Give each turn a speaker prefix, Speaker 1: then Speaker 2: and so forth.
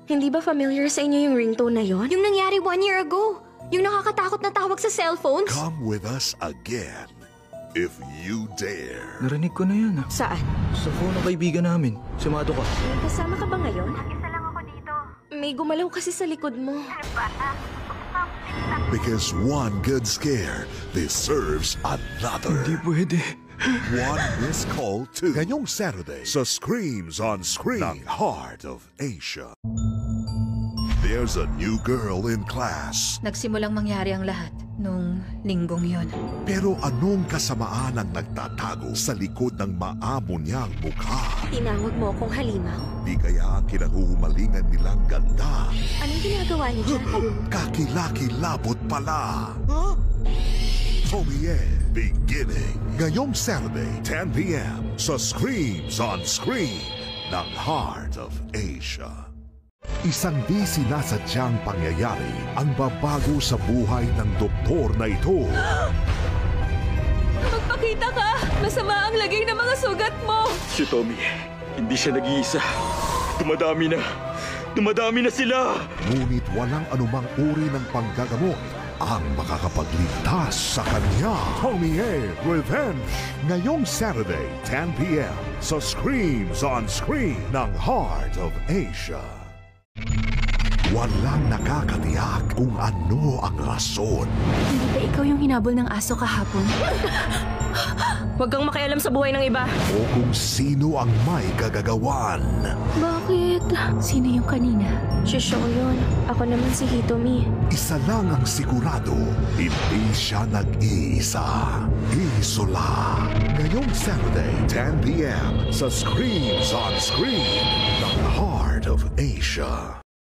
Speaker 1: Hindi ba familiar sa inyo yung ringtone na yon?
Speaker 2: Yung nangyari 1 year ago. Yung nakakatakot na tawag sa cellphones.
Speaker 3: Come with us again, if you dare.
Speaker 4: Narinig ko na yan ah.
Speaker 1: Saan?
Speaker 4: Sa phone ng kaibigan namin. Sumado ka.
Speaker 1: May kasama ka ba ngayon?
Speaker 5: Isa lang ako dito.
Speaker 1: May gumalaw kasi sa likod mo.
Speaker 3: Because one good scare deserves another.
Speaker 4: Hindi pwede.
Speaker 3: One missed call too. Ngayong Saturday sa Screams on Screen ng Heart of Asia. There's a new girl in class.
Speaker 2: Nagsimulang mangyari ang lahat nung linggong yon.
Speaker 3: Pero anong kasamaan ang nagtatago sa likod ng maamo niyang mukha?
Speaker 1: Tinawag mo akong halimaw?
Speaker 3: Di kaya ang kinahuhumalingan nilang ganda?
Speaker 1: Anong ginagawa niyo dyan?
Speaker 3: Kakilakilabot pala. Tomie beginning. Ngayong Saturday, 10 p.m. sa Screams on Screen ng Heart of Asia. Isang di sinasadyang pangyayari ang babago sa buhay ng doktor na ito.
Speaker 2: Magpakita ka! Masama ang lagay ng mga sugat mo!
Speaker 4: Si Tommy, hindi siya nag-iisa. Dumadami na sila!
Speaker 3: Ngunit walang anumang uri ng panggagamot ang makakapagligtas sa kanya. Tomie Revenge. Ngayong Saturday, 10 p.m. sa Screams on Screen ng Heart of Asia. Walang nakakatiyak kung ano ang rason.
Speaker 2: Hindi ba ikaw yung hinabol ng aso kahapon?
Speaker 1: Huwag kang makialam sa buhay ng iba.
Speaker 3: O kung sino ang may kagagawan.
Speaker 2: Bakit? Sino yung kanina?
Speaker 1: Si yun. Ako naman si Hitomi.
Speaker 3: Isa lang ang sigurado, hindi siya nag-iisa. Isola. Ngayong Saturday, 10 p.m. sa Screams on Screen ng Heart of Asia.